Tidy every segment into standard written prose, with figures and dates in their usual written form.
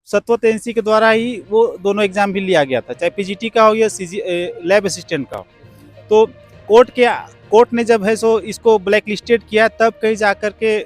सत्वत agency के द्वारा ही वो दोनों एग्जाम भी लिया गया था, चाहे पीजीटी का हो या लैब असिस्टेंट का हो। तो कोर्ट के कोर्ट ने जब है सो इसको ब्लैक लिस्टेड किया, तब कहीं जा कर के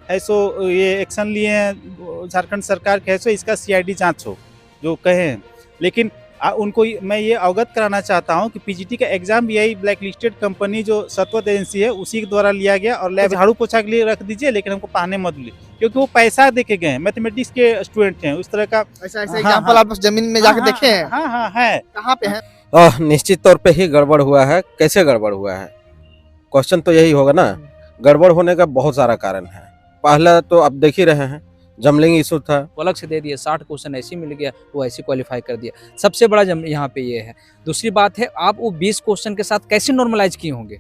है सो ये एक्शन लिए हैं झारखंड सरकार के, है सो इसका सीआईडी जांच हो जो कहे हैं। लेकिन उनको मैं ये अवगत कराना चाहता हूँ कि पीजीटी का एग्जाम भी यही ब्लैक लिस्टेड कंपनी जो सत्वत एजेंसी है उसी के द्वारा लिया गया, और लैब झाड़ू पोछा के लिए रख दीजिए, लेकिन हमको पढ़ाने मत लिए, क्योंकि वो पैसा देके गए हैं, मैथमेटिक्स के स्टूडेंट हैं उस तरह का। ऐसा एग्जाम्पल आप जमीन में जाके देखे हैं? हाँ हाँ है। कहाँ पे है? निश्चित तौर पे ही गड़बड़ हुआ है। कैसे गड़बड़ हुआ है, क्वेश्चन तो यही होगा ना। गड़बड़ होने का बहुत सारा कारण है। पहला तो आप देख ही रहे हैं, जमलिंग इशू था, वो अलग से दे दिए, 60 क्वेश्चन ऐसे मिल गया, वो ऐसे क्वालिफाई कर दिया। सबसे बड़ा यहाँ पे ये है। दूसरी बात है, आप वो 20 क्वेश्चन के साथ कैसे नॉर्मलाइज किए होंगे?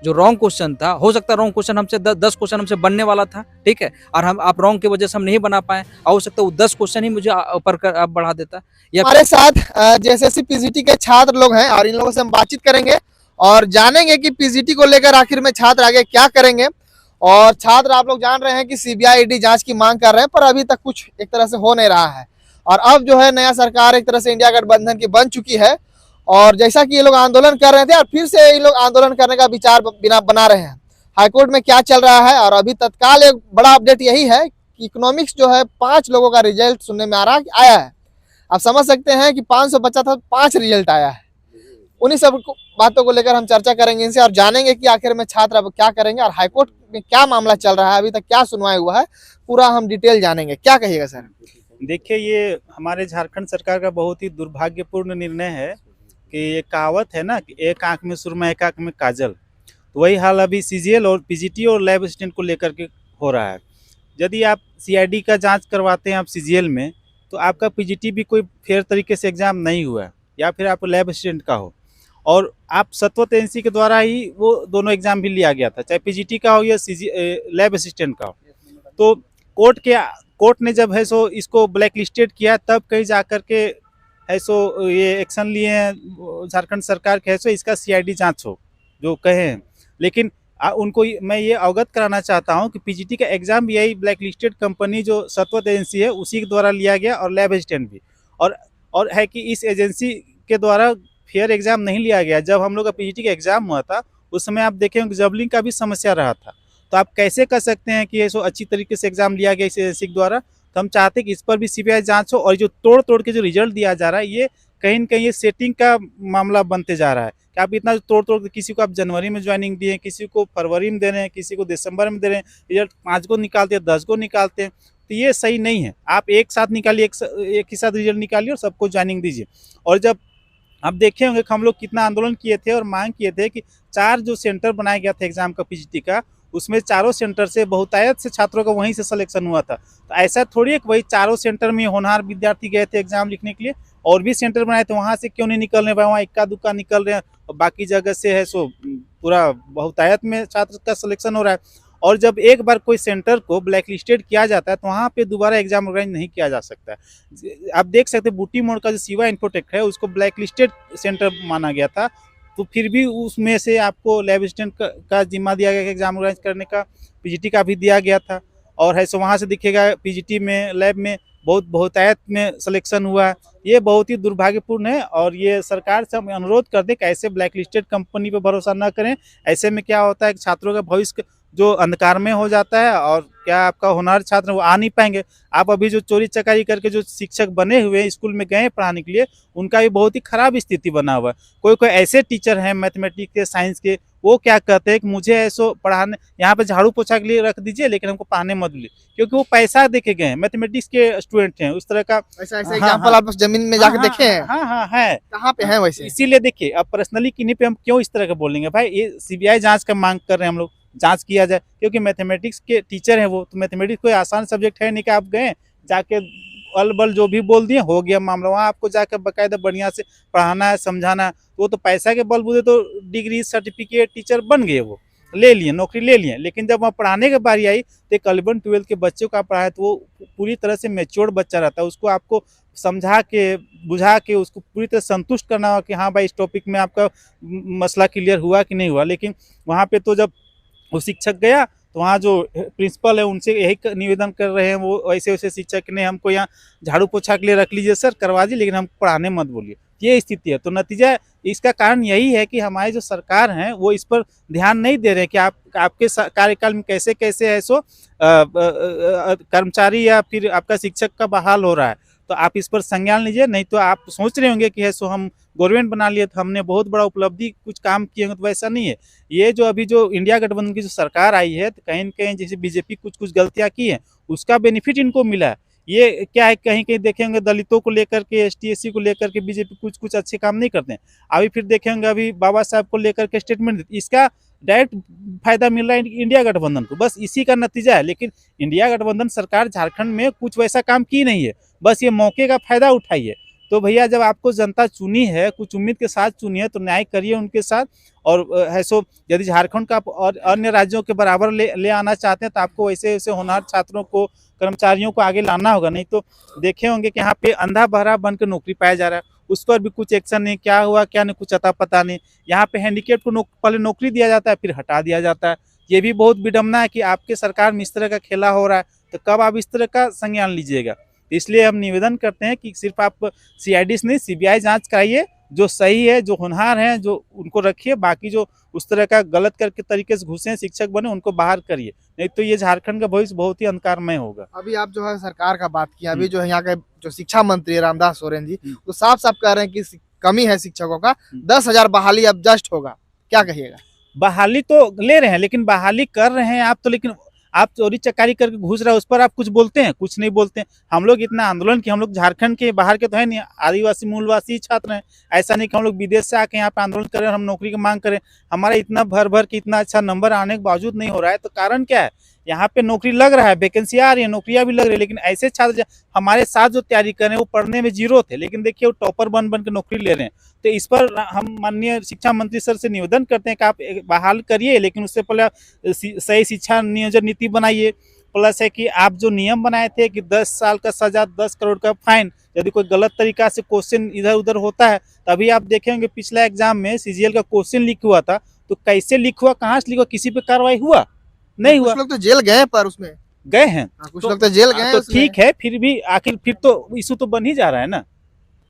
जो रॉन्ग क्वेश्चन था, हो सकता है रॉन्ग क्वेश्चन हमसे 10 क्वेश्चन हमसे बनने वाला था, ठीक है, और आप रॉन्ग की वजह से हम नहीं बना पाए, हो सकता है वो 10 क्वेश्चन ही मुझे ऊपर कर बढ़ा देता। या हमारे साथ जेएसएससी पीजीटी के छात्र लोग हैं और इन लोगों से हम बातचीत करेंगे और जानेंगे कि पीजीटी को लेकर आखिर में छात्र आगे क्या करेंगे। और छात्र आप लोग जान रहे हैं कि सीबीआई ईडी जांच की मांग कर रहे हैं, पर अभी तक कुछ एक तरह से हो नहीं रहा है। और अब जो है नया सरकार एक तरह से इंडिया गठबंधन की बन चुकी है, और जैसा कि ये लोग आंदोलन कर रहे थे और फिर से ये लोग आंदोलन करने का विचार बना रहे हैं। हाईकोर्ट में क्या चल रहा है, और अभी तत्काल एक बड़ा अपडेट यही है कि इकोनॉमिक्स जो है 5 लोगों का रिजल्ट सुनने में आया है। आप समझ सकते हैं कि 500 बच्चा था, 5 रिजल्ट आया है। उन्हीं सब बातों को लेकर हम चर्चा करेंगे इनसे और जानेंगे कि आखिर में छात्र अब क्या करेंगे और हाईकोर्ट में क्या मामला चल रहा है, अभी तक क्या सुनवाई हुआ है, पूरा हम डिटेल जानेंगे। क्या कहिएगा सर? देखिए, ये हमारे झारखंड सरकार का बहुत ही दुर्भाग्यपूर्ण निर्णय है कि ये कहावत है ना कि एक आंख में सुरमा एक आंख में काजल, तो वही हाल अभी सीजीएल और पीजीटी और लैब असिस्टेंट को लेकर के हो रहा है। यदि आप सीआईडी का जांच करवाते हैं आप सीजीएल में, तो आपका पीजीटी भी कोई फेयर तरीके से एग्जाम नहीं हुआ है, या फिर आप लैब असिस्टेंट का हो, और आप सत्वत एजेंसी के द्वारा ही वो दोनों एग्जाम भी लिया गया था, चाहे पीजीटी का हो या लैब असिस्टेंट का हो। तो कोर्ट ने जब है सो इसको ब्लैक लिस्टेड किया, तब कहीं जा कर के है सो ये एक्शन लिए हैं झारखंड सरकार के, है सो इसका सीआईडी जांच हो जो कहे हैं। लेकिन उनको मैं ये अवगत कराना चाहता हूँ कि पीजीटी का एग्जाम भी यही ब्लैक लिस्टेड कंपनी जो सत्वत एजेंसी है उसी के द्वारा लिया गया, और लैब असिस्टेंट भी, और है कि इस एजेंसी के द्वारा फेयर एग्जाम नहीं लिया गया। जब हम लोग का पीजीटी का एग्जाम हुआ था उस समय आप देखें कि जबलिंग का भी समस्या रहा था, तो आप कैसे कर सकते हैं कि ये सो अच्छी तरीके से एग्जाम लिया गया इस एजेंसी के द्वारा। तो हम चाहते हैं कि इस पर भी सीबीआई जांच हो, और जो तोड़ के जो रिजल्ट दिया जा रहा है ये कहीं न कहीं ये सेटिंग का मामला बनते जा रहा है कि आप इतना तोड़ के किसी को आप जनवरी में ज्वाइनिंग दिए, किसी को फरवरी में दे रहे हैं, किसी को दिसंबर में दे रहे हैं, रिजल्ट 5 को निकालते हैं, 10 को निकालते हैं, तो ये सही नहीं है। आप एक साथ निकालिए, एक ही साथ रिजल्ट निकालिए और सबको ज्वाइनिंग दीजिए। और जब आप देखे होंगे कि हम लोग कितना आंदोलन किए थे और मांग किए थे कि 4 जो सेंटर बनाया गया था एग्जाम का पीजीटी का, उसमें चारों सेंटर से बहुतायत से छात्रों का वहीं से सिलेक्शन हुआ था। तो ऐसा थोड़ी है कि वही चारों सेंटर में होनहार विद्यार्थी गए थे एग्जाम लिखने के लिए, और भी सेंटर बनाए थे, वहाँ से क्यों नहीं निकल रहे, वहाँ इक्का दुक्का निकल रहे हैं, और बाकी जगह से है सो पूरा बहुतायत में छात्र का सिलेक्शन हो रहा है। और जब एक बार कोई सेंटर को ब्लैक लिस्टेड किया जाता है तो वहाँ पे दोबारा एग्जाम ऑर्गेनाइज नहीं किया जा सकता है। आप देख सकते हैं बूटी मोड़ का जो शिवा इन्फोटेक है उसको ब्लैक लिस्टेड सेंटर माना गया था, तो फिर भी उसमें से आपको लैब असिस्टेंट का जिम्मा दिया गया कि एग्जाम ऑर्गेनाइज करने का, पीजीटी का भी दिया गया था, और है सो वहाँ से दिखेगा पीजीटी में लैब में बहुतायत में सिलेक्शन हुआ है। ये बहुत ही दुर्भाग्यपूर्ण है, और ये सरकार से हम अनुरोध कर दें कि ऐसे ब्लैक लिस्टेड कंपनी पर भरोसा न करें। ऐसे में क्या होता है कि छात्रों का भविष्य जो अंधकार में हो जाता है, और क्या आपका होनहार छात्र वो आ नहीं पाएंगे। आप अभी जो चोरी चकारी करके जो शिक्षक बने हुए हैं स्कूल में गए पढ़ाने के लिए, उनका भी बहुत ही खराब स्थिति बना हुआ है। कोई ऐसे टीचर हैं मैथमेटिक्स के, साइंस के, वो क्या कहते हैं कि मुझे ऐसो पढ़ाने यहाँ पे झाड़ू पोछा के लिए रख दीजिए, लेकिन हमको पढ़ाने मत लिए, क्योंकि वो पैसा देके गए हैं, मैथमेटिक्स के स्टूडेंट हैं उस तरह का। ऐसा एग्जाम्पल आप जमीन में जाके देखे हैं? हाँ है। कहाँ पे है वैसे? इसीलिए देखिए, अब पर्सनली किन्हीं पे हम क्यों इस तरह का बोलेंगे भाई, ये सीबीआई जांच का मांग कर रहे हैं हम लोग, जांच किया जाए, क्योंकि मैथमेटिक्स के टीचर हैं वो, तो मैथमेटिक्स कोई आसान सब्जेक्ट है नहीं कि आप गए जाके अलबल जो भी बोल दिए हो गया मामला। वहाँ आपको जाकर बाकायदा बढ़िया से पढ़ाना है, समझाना है। वो तो पैसा के बलबूते तो डिग्री सर्टिफिकेट टीचर बन गए, वो ले लिए, नौकरी ले लिए, लेकिन जब वहाँ पढ़ाने की बारी आई तो 11 12 के बच्चों का पढ़ाया तो वो पूरी तरह से मैच्योर्ड बच्चा रहता है, उसको आपको समझा के बुझा के उसको पूरी तरह संतुष्ट करना होगा कि हाँ भाई इस टॉपिक में आपका मसला क्लियर हुआ कि नहीं हुआ। लेकिन वहाँ पे तो जब वो शिक्षक गया तो वहाँ जो प्रिंसिपल है उनसे यही निवेदन कर रहे हैं, वो ऐसे वैसे शिक्षक ने हमको यहाँ झाड़ू पोछा के लिए रख लीजिए सर, करवा दीजिए, लेकिन हमको पढ़ाने मत बोलिए। ये स्थिति है। तो नतीजा इसका कारण यही है कि हमारी जो सरकार है वो इस पर ध्यान नहीं दे रहे कि आपके कार्यकाल में कैसे कैसे है सो कर्मचारी या फिर आपका शिक्षक का बहाल हो रहा है। तो आप इस पर संज्ञान लीजिए, नहीं तो आप सोच रहे होंगे कि है सो हम गवर्नमेंट बना लिए तो हमने बहुत बड़ा उपलब्धि कुछ काम किए होंगे, तो वैसा नहीं है। ये जो अभी जो इंडिया गठबंधन की जो सरकार आई है, तो कहीं न कहीं जैसे बीजेपी कुछ गलतियां की है, उसका बेनिफिट इनको मिला है। ये क्या है, कहीं कहीं देखेंगे दलितों को लेकर के, एसटी एससी को लेकर के बीजेपी कुछ अच्छे काम नहीं करते हैं। अभी फिर देखेंगे अभी बाबा साहब को लेकर के स्टेटमेंट, इसका डायरेक्ट फायदा मिल रहा है इंडिया गठबंधन को, बस इसी का नतीजा है। लेकिन इंडिया गठबंधन सरकार झारखंड में कुछ वैसा काम की नहीं है, बस ये मौके का फायदा उठाई है। तो भैया जब आपको जनता चुनी है, कुछ उम्मीद के साथ चुनी है, तो न्याय करिए उनके साथ। और है सो यदि झारखंड का और अन्य राज्यों के बराबर ले आना चाहते हैं, तो आपको वैसे वैसे होनहार छात्रों को, कर्मचारियों को आगे लाना होगा। नहीं तो देखे होंगे कि यहाँ पे अंधा बहरा बन के नौकरी पाया जा रहा है, उस पर भी कुछ एक्शन नहीं, क्या हुआ क्या नहीं कुछ अता पता नहीं। यहाँ पे हैंडीकेप को पहले नौकरी दिया जाता है, फिर हटा दिया जाता है। ये भी बहुत विडम्बना है कि आपके सरकार में इस तरह का खेला हो रहा है, तो कब आप इस तरह का संज्ञान लीजिएगा। इसलिए हम निवेदन करते हैं कि सिर्फ आप सीआईडी से नहीं, सीबीआई जांच कराइए, जो सही है, जो होनहार हैं, जो उनको रखिए। बाकी जो उस तरह का गलत करके तरीके से घुसे शिक्षक बने, उनको बाहर करिए, नहीं तो ये झारखंड का भविष्य बहुत ही अंधकारमय होगा। अभी आप जो है सरकार का बात किया, अभी जो है यहाँ के जो शिक्षा मंत्री है रामदास सोरेन जी, वो साफ साफ कह रहे हैं कि कमी है शिक्षकों का, 10,000 बहाली अब जस्ट होगा, क्या कहिएगा? बहाली तो ले रहे हैं, लेकिन बहाली कर रहे हैं आप तो, लेकिन आप चोरी चकारी करके घुस रहे हैं, उस पर आप कुछ बोलते हैं? कुछ नहीं बोलते हैं। हम लोग इतना आंदोलन किए, हम लोग झारखंड के बाहर के तो है नहीं, आदिवासी मूलवासी छात्र हैं। ऐसा नहीं कि हम लोग विदेश से आके यहाँ पे आंदोलन करें और हम नौकरी की मांग करें। हमारा इतना भर के इतना अच्छा नंबर आने के बावजूद नहीं हो रहा है, तो कारण क्या है? यहाँ पे नौकरी लग रहा है, वैकेंसी आ रही है, नौकरियां भी लग रही है, लेकिन ऐसे छात्र हमारे साथ जो तैयारी कर रहे हैं वो पढ़ने में जीरो थे, लेकिन देखिए वो टॉपर बन के नौकरी ले रहे हैं। तो इस पर हम माननीय शिक्षा मंत्री सर से निवेदन करते हैं कि आप बहाल करिए, लेकिन उससे पहले आप सही शिक्षा नियोजन नीति बनाइए। प्लस है कि आप जो नियम बनाए थे कि 10 साल का सजा, 10 करोड़ का फाइन, यदि कोई गलत तरीका से क्वेश्चन इधर उधर होता है, तभी आप देखेंगे पिछला एग्जाम में सीजीएल का क्वेश्चन लीक हुआ था, तो कैसे लीक हुआ, कहाँ से लीक हुआ, किसी पे कार्रवाई हुआ नहीं हुआ। कुछ लोग तो जेल गए पर उसमें गए हैं, कुछ लोग तो जेल गए, तो ठीक है, फिर भी आखिर फिर तो इशू तो बन ही जा रहा है ना।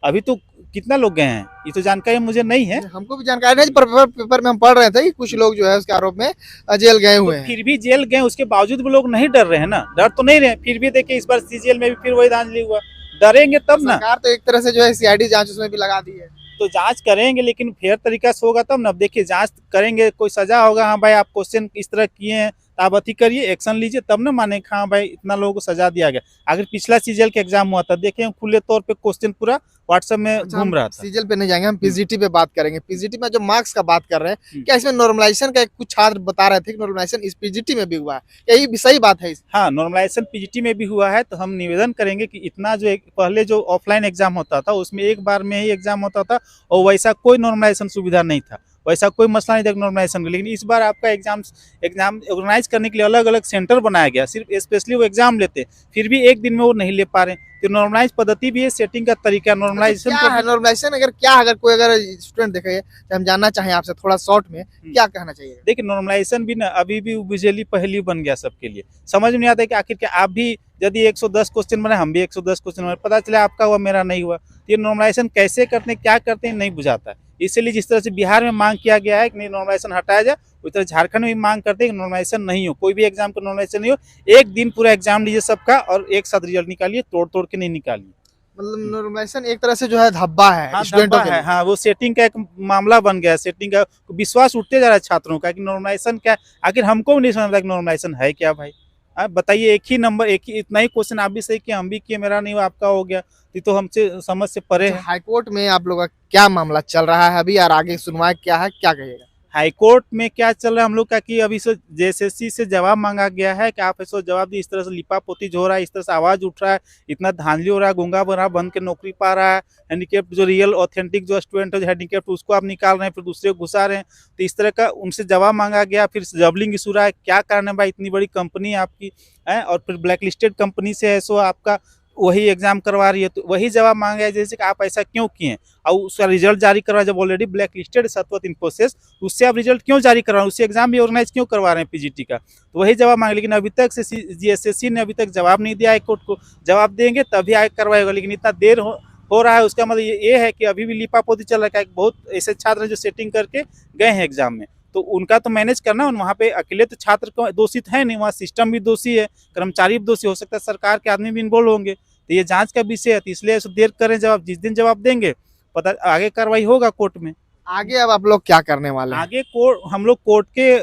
अभी तो कितना लोग गए हैं, ये तो जानकारी मुझे नहीं है। हमको भी जानकारी नहीं, पर पेपर में हम पढ़ रहे थे कि कुछ लोग जो है उसके आरोप में जेल गए हुए हैं। फिर भी जेल गए, उसके बावजूद भी लोग नहीं डर रहे हैं ना, डर तो नहीं रहे। फिर भी देखिए इस बार सीजीएल में भी फिर वही धांधली हुआ, डरेंगे तब ना। सरकार तो एक तरह से जो है सीआईडी जांच उसमें भी लगा दी है, तो जांच करेंगे, लेकिन फेयर तरीका से होगा तब ना। देखिए जांच करेंगे, कोई सजा होगा, हाँ भाई आप क्वेश्चन इस तरह किए हैं, आप अति करिए, एक्शन लीजिए, तब ना माने हाँ भाई इतना लोगों को सजा दिया गया। अगर पिछला सीजीएल का एग्जाम हुआ था, देखिए खुले तौर पे क्वेश्चन पूरा व्हाट्सएप में घूम रहा था। सीजीएल पे नहीं जाएंगे, हम पीजीटी पे बात करेंगे। पीजीटी में जो मार्क्स का बात कर रहे हैं, क्या इसमें नॉर्मलाइजेशन का कुछ छात्र बता रहे थे कि नॉर्मलाइजेशन इस पीजीटी में भी हुआ है, यही सही बात है? हाँ, नॉर्मलाइजेशन पीजीटी में भी हुआ है। तो हम निवेदन करेंगे कि इतना जो पहले जो ऑफलाइन एग्जाम होता था उसमें एक बार में ही एग्जाम होता था, और वैसा कोई नॉर्मलाइजेशन सुविधा नहीं था, वैसा कोई मसला नहीं था नॉर्मलाइजेशन का। लेकिन इस बार आपका एग्जाम ऑर्गेनाइज करने के लिए अलग अलग सेंटर बनाया गया, सिर्फ स्पेशली वो एग्जाम लेते, फिर भी एक दिन में वो नहीं ले पा रहे। तो नॉर्मलाइज पद्धति भी है, सेटिंग का तरीका नॉर्मलाइजेशन। नॉर्मलाइजेशन अगर स्टूडेंट देखे, हम जानना चाहें आपसे थोड़ा शॉर्ट में, क्या कहना चाहिए? देखिए नॉर्मलाइजेशन भी ना अभी भी बिजली पहली बन गया सबके लिए, समझ में नहीं आता है कि आखिर क्या आप भी यदि 110 क्वेश्चन बने, हम भी 110 क्वेश्चन बने, पता चला आपका हुआ मेरा नहीं हुआ। ये नॉर्मलाइजेशन कैसे करते हैं, क्या करते हैं, नहीं बुझाता है। इसीलिए जिस तरह से बिहार में मांग किया गया है कि नहीं नॉर्मलाइजेशन हटाया जाए, उस तरह झारखंड में भी मांग करते हैं कि नॉर्मलाइजेशन नहीं हो, कोई भी एग्जाम का नॉर्मलाइजेशन नहीं हो। एक दिन पूरा एग्जाम लीजिए सबका और एक साथ रिजल्ट निकालिए, तोड़ के नहीं निकालिए। मतलब नॉर्मलाइजेशन एक तरह से जो है धब्बा है, हाँ, स्टूडेंटों के लिए। हाँ, वो सेटिंग का एक मामला बन गया, सेटिंग का विश्वास उठते जा रहा है छात्रों का कि नॉर्मलाइजेशन क्या। आखिर हमको भी नहीं समझ आता कि नॉर्मलाइजेशन है क्या भाई। आप बताइए, एक ही नंबर, एक ही इतना ही क्वेश्चन आप भी सही किया, हम भी किए, मेरा नहीं हुआ, आपका हो गया, तो हमसे समझ से परे है। हाईकोर्ट में आप लोग का क्या मामला चल रहा है अभी, और आगे सुनवाई क्या है, क्या कहिएगा? हाईकोर्ट में क्या चल रहा है हम लोग का कि अभी से जेएसएससी से जवाब मांगा गया है कि आप ऐसा जवाब दी, इस तरह से लिपापोती जो हो रहा है, इस तरह से आवाज उठ रहा है, इतना धांधली हो रहा है, गूंगा बना बन के नौकरी पा रहा है, हैंडीकेप जो रियल ऑथेंटिक जो स्टूडेंट है हैंडीकेप, उसको आप निकाल रहे हैं, फिर दूसरे को घुसा रहे हैं। तो इस तरह का उनसे जवाब मांगा गया। फिर जबलिंग इशू रहा है, क्या कारण है भाई, इतनी बड़ी कंपनी आपकी है, और फिर ब्लैक लिस्टेड कंपनी से है सो आपका वही एग्जाम करवा रही है, तो वही जवाब मांगा है जैसे कि आप ऐसा क्यों किए, और उसका रिजल्ट जारी करवा, जब ऑलरेडी ब्लैक लिस्टेड सतवत इन्फोसिस, उससे आप रिजल्ट क्यों जारी करवा रहे हैं, उससे एग्जाम भी ऑर्गेनाइज क्यों करवा रहे हैं पीजीटी का, तो वही जवाब मांगे। लेकिन अभी तक से जीएसएससी ने अभी तक जवाब नहीं दिया है कोर्ट को, जवाब देंगे तभी आगे करवाएगा, लेकिन इतना देर हो रहा है। उसका मतलब ये है कि अभी भी लिपापोती चल रहा है। बहुत ऐसे छात्र हैं जो सेटिंग करके गए हैं एग्जाम में, तो उनका तो मैनेज करना, वहाँ पे अकेले तो छात्र को दोषित है नहीं, वहाँ सिस्टम भी दोषी है, कर्मचारी भी दोषी, हो सकता है सरकार के आदमी भी इन्वॉल्व होंगे, तो ये जांच का विषय है, तो इसलिए देर करें, जवाब जिस दिन जवाब देंगे पता आगे कार्रवाई होगा कोर्ट में। आगे अब आप लोग क्या करने वाले हैं? आगे कोर्ट, हम लोग कोर्ट के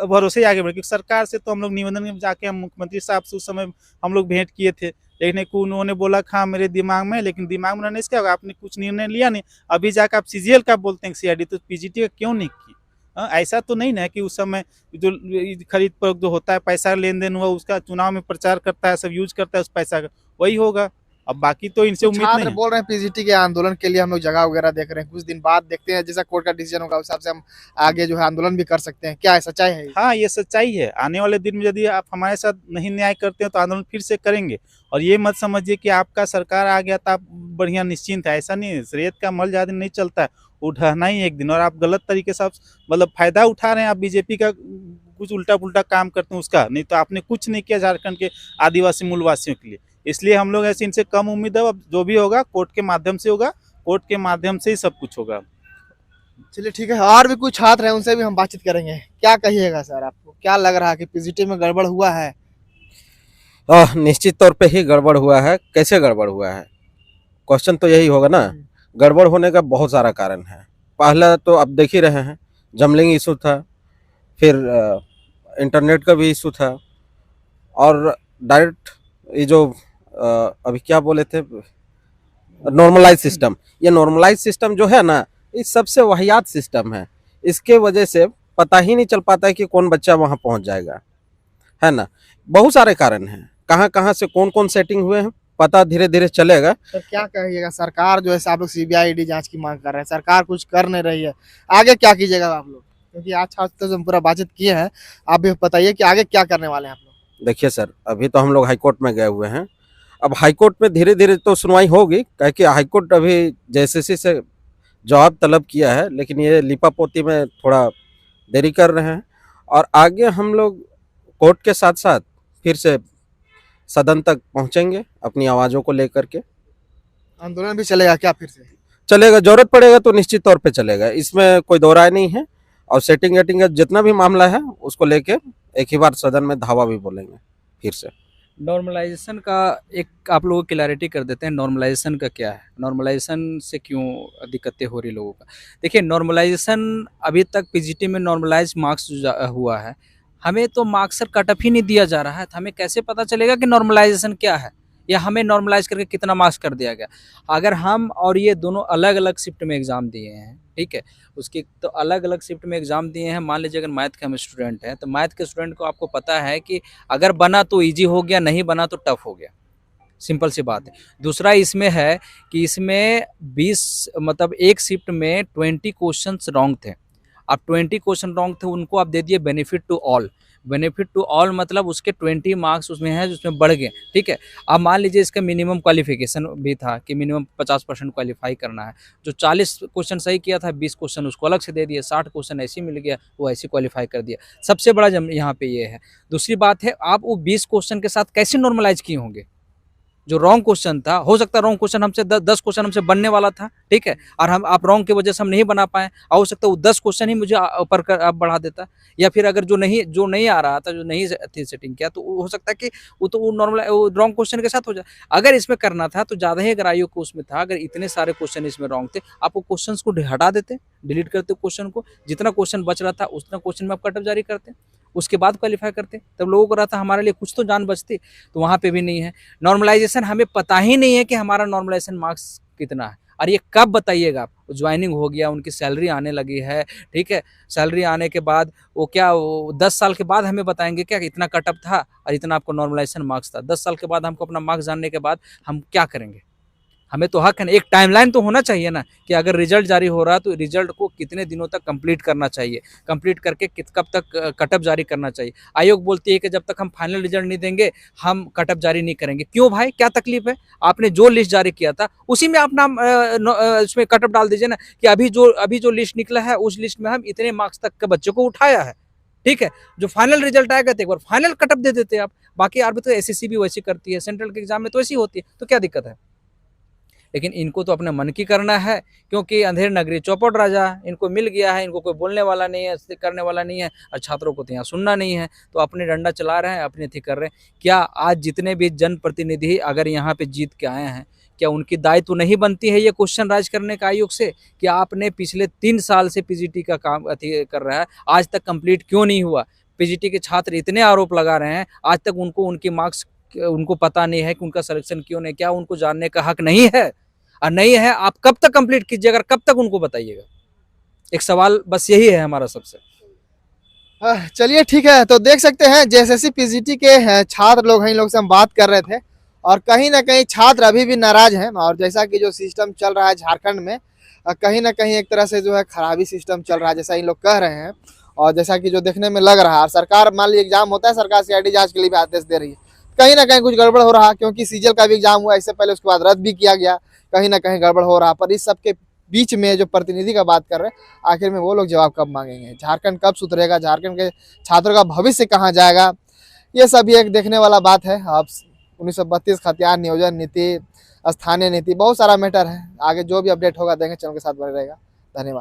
भरोसे ही आगे बढ़े, क्योंकि सरकार से तो हम लोग निवेदन में जाके, हम मुख्यमंत्री साहब से उस समय हम लोग भेंट किए थे, लेकिन उन्होंने बोला हाँ मेरे दिमाग में, लेकिन दिमाग में नहीं, इसका आपने कुछ निर्णय लिया नहीं, अभी जाकर आप सीजीएल का बोलते हैं सीआईडी, तो पीजीटी का क्यों नहीं की? ऐसा तो नहीं ना कि उस समय जो खरीद फरोख्त जो होता है, पैसा लेन देन हुआ, उसका चुनाव में प्रचार करता है, सब यूज करता है उस पैसा का, वही होगा। अब बाकी तो इनसे उम्मीद नहीं छात्र है। बोल रहे हैं पीजीटी के आंदोलन के लिए हम लोग जगह वगैरह देख रहे हैं, कुछ दिन बाद देखते हैं जैसा कोर्ट का डिसीजन होगा उस हिसाब से हम आगे जो है आंदोलन भी कर सकते हैं। क्या है, सच्चाई है ये? हाँ, ये सच्चाई है। आने वाले दिन में यदि आप हमारे साथ नहीं न्याय करते हैं तो आंदोलन फिर से करेंगे। और ये मत समझिए कि आपका सरकार आ गया तो आप बढ़िया निश्चिंत है, ऐसा नहीं है। रेत का मल ज़्यादा दिन नहीं चलता है, उठाना ही एक दिन। और आप गलत तरीके से मतलब फायदा उठा रहे हैं, आप बीजेपी का कुछ उल्टा पुल्टा काम करते हैं उसका, नहीं तो आपने कुछ नहीं किया झारखंड के आदिवासी मूलवासियों के लिए। इसलिए हम लोग ऐसे इनसे कम उम्मीद है। अब जो भी होगा कोर्ट के माध्यम से होगा, कोर्ट के माध्यम से ही सब कुछ होगा। चलिए ठीक है, और भी कुछ छात्र हैं उनसे भी हम बातचीत करेंगे। क्या कहिएगा सर, आपको क्या लग रहा है कि पीजीटी में गड़बड़ हुआ है? निश्चित तौर पे ही गड़बड़ हुआ है। कैसे गड़बड़ हुआ है, क्वेश्चन तो यही होगा ना। गड़बड़ होने का बहुत सारा कारण है। पहला तो आप देख ही रहे हैं, जमलिंग इशू था, फिर इंटरनेट का भी इशू था, और डायरेक्ट ये जो अभी क्या बोले थे, नॉर्मलाइज सिस्टम। ये नॉर्मलाइज सिस्टम जो है ना, ये सबसे वाहियात सिस्टम है। इसके वजह से पता ही नहीं चल पाता है कि कौन बच्चा वहाँ पहुँच जाएगा, है ना। बहुत सारे कारण हैं, कहाँ कहाँ से कौन कौन सेटिंग हुए हैं पता धीरे धीरे चलेगा। सर क्या कहिएगा, सरकार जो है आप लोग सीबीआई ईडी जांच की मांग कर रहे हैं, सरकार कुछ कर नहीं रही है, आगे क्या कीजिएगा आप लोग? क्योंकि आज छात्र से हम पूरा बातचीत किए हैं, आप भी बताइए कि आगे क्या करने वाले हैं आप लोग? देखिए सर, अभी तो हम लोग हाईकोर्ट में गए हुए हैं। अब हाईकोर्ट में धीरे धीरे तो सुनवाई होगी, क्योंकि हाईकोर्ट अभी जेएसएससी से जवाब तलब किया है, लेकिन ये लिपापोती में थोड़ा देरी कर रहे हैं। और आगे हम लोग कोर्ट के साथ साथ फिर से सदन तक पहुंचेंगे अपनी आवाज़ों को लेकर के। आंदोलन भी चलेगा क्या फिर से? चलेगा, जरूरत पड़ेगा तो निश्चित तौर पे चलेगा, इसमें कोई दो राय नहीं है। और सेटिंग वेटिंग का जितना भी मामला है उसको लेके एक ही बार सदन में धावा भी बोलेंगे फिर से। नॉर्मलाइजेशन का एक आप लोगों को क्लैरिटी कर देते हैं, नॉर्मलाइजेशन का क्या है, नॉर्मलाइजेशन से क्यों दिक्कतें हो रही लोगों का। देखिए, नॉर्मलाइजेशन अभी तक पीजीटी में नॉर्मलाइज मार्क्स हुआ है, हमें तो मार्क्स सर कट ऑफ ही नहीं दिया जा रहा है, तो हमें कैसे पता चलेगा कि नॉर्मलाइजेशन क्या है, या हमें नॉर्मलाइज करके कितना मार्क्स कर दिया गया। अगर हम और ये दोनों अलग अलग शिफ्ट में एग्ज़ाम दिए हैं, ठीक है, उसकी तो अलग अलग शिफ्ट में एग्ज़ाम दिए हैं। मान लीजिए अगर मैथ के हम स्टूडेंट हैं, तो मैथ के स्टूडेंट को आपको पता है कि अगर बना तो ईजी हो गया, नहीं बना तो टफ हो गया, सिंपल सी बात है। दूसरा इसमें है कि इसमें 20 मतलब एक शिफ्ट में 20 क्वेश्चंस रॉन्ग थे। अब 20 क्वेश्चन रॉन्ग थे, उनको आप दे दिए benefit to all. Benefit to all मतलब उसके 20 मार्क्स उसमें हैं जिसमें बढ़ गए, ठीक है। अब मान लीजिए इसका मिनिमम क्वालिफिकेशन भी था कि मिनिमम 50% क्वालिफाई करना है। जो 40 क्वेश्चन सही किया था, 20 क्वेश्चन उसको अलग से दे दिए, 60 क्वेश्चन ऐसे मिल गया, वो ऐसे क्वालिफाई कर दिया। सबसे बड़ा यहाँ पे ये है। दूसरी बात है, आप वो 20 क्वेश्चन के साथ कैसे नॉर्मलाइज किए होंगे। जो रॉन्ग क्वेश्चन था, हो सकता है रॉन्ग क्वेश्चन हमसे 10 क्वेश्चन हमसे बनने वाला था, ठीक है, और आप रॉन्ग की वजह से हम नहीं बना पाए, हो सकता है वो 10 क्वेश्चन ही मुझे ऊपर कर आप बढ़ा देता। या फिर अगर जो नहीं आ रहा था, जो नहीं थी सेटिंग किया, तो हो सकता है कि वो नॉर्मल रॉन्ग क्वेश्चन के साथ हो जाए। अगर इसमें करना था तो ज़्यादा ही अगर आयु को उसमें था, अगर इतने सारे क्वेश्चन इसमें रॉन्ग थे, आप वो क्वेश्चन को हटा देते, डिलीट करते क्वेश्चन को, जितना क्वेश्चन बच रहा था उतना क्वेश्चन में आप कट ऑफ जारी करते, उसके बाद क्वालिफाई करते, तब लोगों को रहता हमारे लिए कुछ तो जान बचती। तो वहाँ पे भी नहीं है नॉर्मलाइजेशन, हमें पता ही नहीं है कि हमारा नॉर्मलाइजेशन मार्क्स कितना है। और ये कब बताइएगा आप, ज्वाइनिंग हो गया, उनकी सैलरी आने लगी है, ठीक है, सैलरी आने के बाद वो क्या 10 साल के बाद हमें बताएंगे क्या कि इतना कटअप था और इतना आपको नॉर्मलाइजेशन मार्क्स था। 10 साल के बाद हमको अपना मार्क्स जानने के बाद हम क्या करेंगे, हमें तो हक है ना, एक टाइमलाइन तो होना चाहिए ना कि अगर रिजल्ट जारी हो रहा है तो रिजल्ट को कितने दिनों तक कंप्लीट करना चाहिए, कंप्लीट करके कब तक कटअप जारी करना चाहिए। आयोग बोलती है कि जब तक हम फाइनल रिजल्ट नहीं देंगे हम कटअप जारी नहीं करेंगे। क्यों भाई, क्या तकलीफ है? आपने जो लिस्ट जारी किया था उसी में आप नाम उसमें कटअप डाल दीजिए ना कि अभी जो लिस्ट निकला है उस लिस्ट में हम इतने मार्क्स तक के बच्चों को उठाया है, ठीक है। जो फाइनल रिजल्ट आएगा तो एक बार फाइनल कटअप दे देते आप। बाकी आप तो एसएससी भी वैसी करती है, सेंट्रल के एग्जाम में तो ऐसी होती है, तो क्या दिक्कत है? लेकिन इनको तो अपने मन की करना है, क्योंकि अंधेर नगरी चौपट राजा, इनको मिल गया है, इनको कोई बोलने वाला नहीं है, करने वाला नहीं है, और छात्रों को तो यहाँ सुनना नहीं है, तो अपने डंडा चला रहे हैं, अपने थी कर रहे हैं। क्या आज जितने भी जनप्रतिनिधि अगर यहाँ पे जीत के आए हैं, क्या उनकी दायित्व नहीं बनती है ये क्वेश्चन राइज करने का आयोग से कि आपने पिछले 3 साल से पीजीटी का काम कर रहा है, आज तक कंप्लीट क्यों नहीं हुआ? पीजीटी के छात्र इतने आरोप लगा रहे हैं, आज तक उनकी मार्क्स उनको पता नहीं है कि उनका सिलेक्शन क्यों नहीं, क्या उनको जानने का हक नहीं है? और नहीं है, आप कब तक कंप्लीट कीजिएगा, कब तक उनको बताइएगा? एक सवाल बस यही है हमारा सबसे। चलिए ठीक है, तो देख सकते हैं जेएसएससी पीजीटी के छात्र लोग हैं, इन लोग से हम बात कर रहे थे और कहीं ना कहीं छात्र अभी भी नाराज हैं। और जैसा कि जो सिस्टम चल रहा है झारखंड में, कहीं ना कहीं एक तरह से जो है खराबी सिस्टम चल रहा है जैसा इन लोग कह रहे हैं, और जैसा कि जो देखने में लग रहा है। और सरकार, मान लीजिए एग्जाम होता है, सरकार सीआईडी जांच के लिए भी आदेश दे रही है, कहीं ना कहीं कुछ गड़बड़ हो रहा है, क्योंकि सीजीएल का भी एग्जाम हुआ इससे पहले, उसके बाद रद्द भी किया गया, कहीं ना कहीं गड़बड़ हो रहा। पर इस सबके बीच में जो प्रतिनिधि का बात कर रहे हैं, आखिर में वो लोग जवाब कब मांगेंगे? झारखंड कब सुधरेगा? झारखंड के छात्रों का भविष्य कहाँ जाएगा? ये सब एक देखने वाला बात है। अब 1932 खतियान नियोजन नीति, स्थानीय नीति, बहुत सारा मैटर है। आगे जो भी अपडेट होगा देंगे, चैनल के साथ बने रहेगा। धन्यवाद।